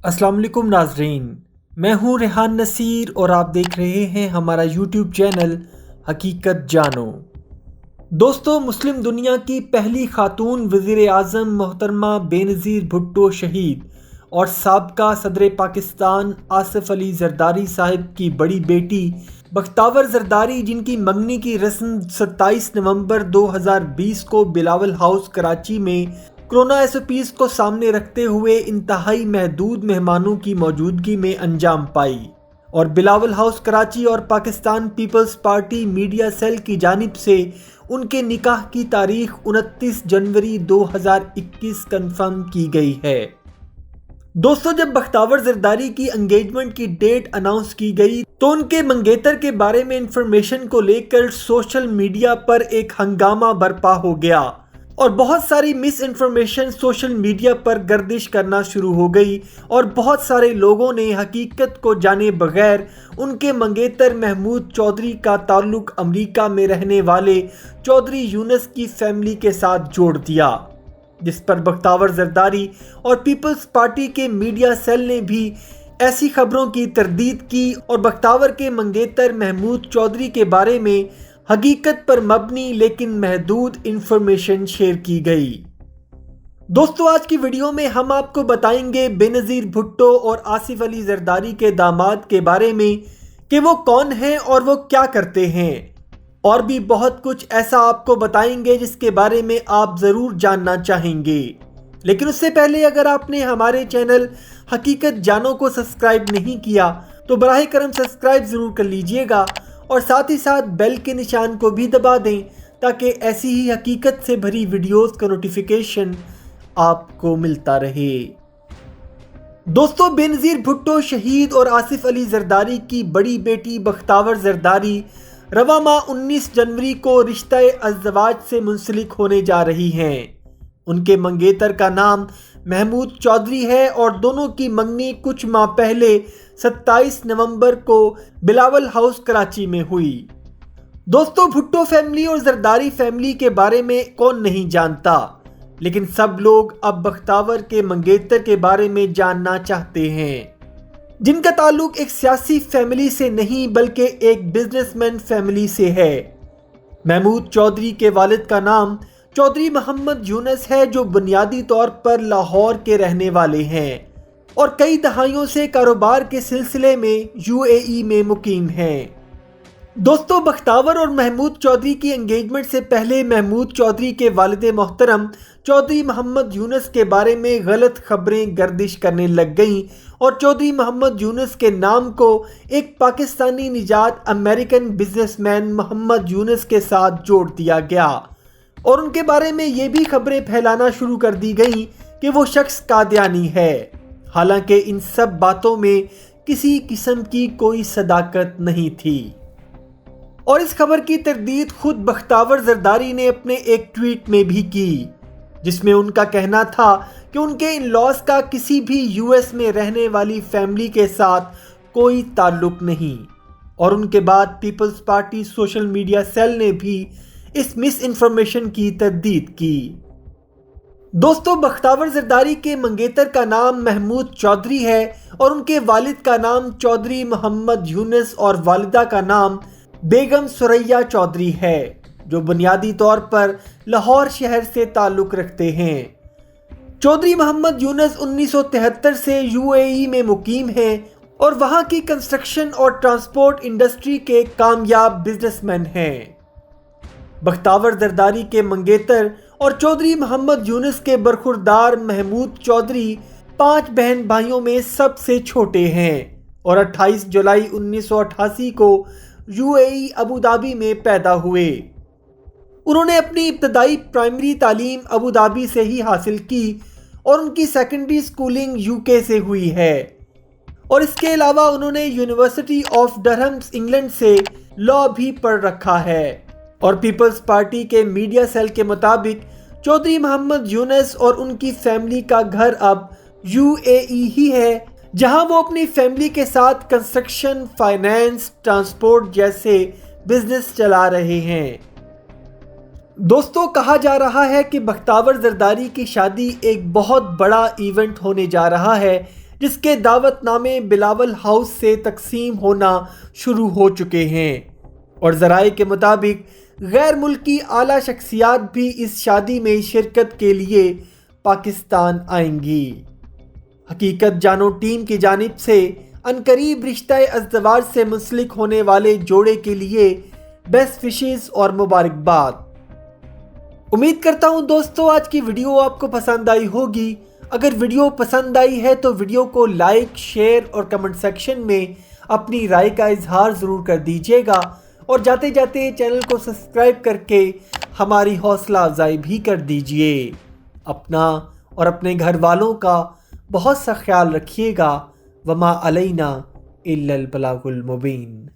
अस्सलाम वालेकुम नाजरीन, मैं हूं रेहान नसीर और आप देख रहे हैं हमारा यूट्यूब चैनल हकीकत जानो। दोस्तों, मुस्लिम दुनिया की पहली खातून वज़ीर आज़म मोहतरमा बेनज़ीर भुट्टो शहीद और साबका सदर पाकिस्तान आसिफ अली जरदारी साहिब की बड़ी बेटी बख्तावर जरदारी, जिनकी मंगनी की रस्म 27 नवंबर 2020 को बिलावल हाउस कराची में कोरोना एसओपीज़ को सामने रखते हुए इंतहाई महदूद मेहमानों की मौजूदगी में अंजाम पाई और बिलावल हाउस कराची और Pakistan Peoples Party media cell की जानिब से उनके निकाह की तारीख 29 जनवरी 2021 कंफर्म की गई है। दोस्तों, जब बख्तावर जरदारी की एंगेजमेंट की डेट अनाउंस की गई तो उनके मंगेतर के बारे में इंफॉर्मेशन को लेकर सोशल मीडिया पर एक हंगामा बर्पा हो गया और बहुत सारी मिस इन्फॉर्मेशन सोशल मीडिया पर गर्दिश करना शुरू हो गई और बहुत सारे लोगों ने हकीकत को जाने बगैर उनके मंगेतर महमूद चौधरी का ताल्लुक अमेरिका में रहने वाले चौधरी यूनुस की फैमिली के साथ जोड़ दिया, जिस पर बख्तावर जरदारी और पीपल्स पार्टी के मीडिया सेल ने भी ऐसी खबरों की तरदीद की और बख्तावर के मंगेतर महमूद चौधरी के बारे में हकीकत पर मबनी लेकिन महदूद इंफॉर्मेशन शेयर की गई। दोस्तों, आज की वीडियो में हम आपको बताएंगे बेनज़ीर भुट्टो और आसिफ अली जरदारी के दामाद के बारे में कि वो कौन हैं और वो क्या करते हैं, और भी बहुत कुछ ऐसा आपको बताएंगे जिसके बारे में आप ज़रूर जानना चाहेंगे। लेकिन उससे पहले अगर आपने हमारे चैनल हकीकत जानो को सब्सक्राइब नहीं किया तो बराह करम सब्सक्राइब ज़रूर कर लीजिएगा और साथ ही साथ बेल के निशान को भी दबा दें ताकि ऐसी ही हकीकत से भरी वीडियोस का नोटिफिकेशन आपको मिलता रहे। दोस्तों, बेनज़ीर भुट्टो शहीद और आसिफ अली जरदारी की बड़ी बेटी बख्तावर जरदारी रवा माह 19 जनवरी को रिश्ता अज़वाज से मुंसलिक होने जा रही हैं। उनके मंगेतर का नाम महमूद चौधरी है और दोनों की मंगनी कुछ माह पहले 27 नवंबर को बिलावल हाउस कराची में हुई। दोस्तों, भुट्टो फैमिली और जरदारी फैमिली के बारे में कौन नहीं जानता, लेकिन सब लोग अब बख्तावर के मंगेतर के बारे में जानना चाहते हैं, जिनका ताल्लुक एक सियासी फैमिली से नहीं बल्कि एक बिजनेसमैन फैमिली से है। महमूद चौधरी के वालिद का नाम चौधरी मोहम्मद यूनुस है, जो बुनियादी तौर पर लाहौर के रहने वाले हैं और कई दहाइयों से कारोबार के सिलसिले में यूएई में मुकीम हैं। दोस्तों, बख्तावर और महमूद चौधरी की एंगेजमेंट से पहले महमूद चौधरी के वालिद मोहतरम चौधरी मोहम्मद यूनुस के बारे में गलत खबरें गर्दिश करने लग गईं और चौधरी मोहम्मद यूनुस के नाम को एक पाकिस्तानी निजात अमेरिकन बिजनेसमैन मोहम्मद यूनुस के साथ जोड़ दिया गया और उनके बारे में ये भी खबरें फैलाना शुरू कर दी गईं कि वो शख्स कादियानी है। हालांकि इन सब बातों में किसी किस्म की कोई सदाकत नहीं थी और इस खबर की तरदीद खुद बख्तावर जरदारी ने अपने एक ट्वीट में भी की, जिसमें उनका कहना था कि उनके इन लॉस का किसी भी यूएस में रहने वाली फैमिली के साथ कोई ताल्लुक नहीं। और उनके बाद Peoples Party social media cell ने भी इस मिस इन्फॉर्मेशन की तरदीद की। दोस्तों, बख्तावर जरदारी के मंगेतर का नाम महमूद चौधरी है और उनके वालिद का नाम चौधरी मोहम्मद यूनुस और वालिदा का नाम बेगम सुरैया चौधरी है, जो बुनियादी तौर पर लाहौर शहर से ताल्लुक रखते हैं। चौधरी मोहम्मद यूनुस 1973 से यूएई में मुकीम हैं और वहां की कंस्ट्रक्शन और ट्रांसपोर्ट इंडस्ट्री के कामयाब बिजनेसमैन हैं। बख्तावर जरदारी के मंगेतर और चौधरी मोहम्मद यूनुस के बरखुरदार महमूद चौधरी 5 बहन भाइयों में सबसे छोटे हैं और 28 जुलाई 1988 को यूएई अबू धाबी में पैदा हुए। उन्होंने अपनी इब्तदाई प्राइमरी तालीम अबू धाबी से ही हासिल की और उनकी सेकेंडरी स्कूलिंग यूके से हुई है और इसके अलावा उन्होंने यूनिवर्सिटी ऑफ डरहम इंग्लैंड से लॉ भी पढ़ रखा है। और पीपल्स पार्टी के मीडिया सेल के मुताबिक चौधरी मोहम्मद यूनुस और उनकी फैमिली का घर अब यूएई ही है, जहां वो अपनी फैमिली के साथ कंस्ट्रक्शन, फाइनेंस, ट्रांसपोर्ट जैसे बिजनेस चला रहे हैं। दोस्तों, कहा जा रहा है कि बख्तावर जरदारी की शादी एक बहुत बड़ा इवेंट होने जा रहा है, جس کے دعوت نامے بلاول ہاؤس سے تقسیم ہونا شروع ہو چکے ہیں اور ذرائع کے مطابق غیر ملکی اعلیٰ شخصیات بھی اس شادی میں شرکت کے لیے پاکستان آئیں گی۔ حقیقت جانو ٹیم کی جانب سے عنقریب رشتہ ازدواج سے منسلک ہونے والے جوڑے کے لیے بیسٹ وشز اور مبارکباد۔ امید کرتا ہوں دوستو آج کی ویڈیو آپ کو پسند آئی ہوگی۔ اگر ویڈیو پسند آئی ہے تو ویڈیو کو لائک، شیئر اور کمنٹ سیکشن میں اپنی رائے کا اظہار ضرور کر دیجیے گا اور جاتے جاتے چینل کو سبسکرائب کر کے ہماری حوصلہ افزائی بھی کر دیجیے۔ اپنا اور اپنے گھر والوں کا بہت سا خیال رکھیے گا۔ وما علینا الا البلاغ المبین۔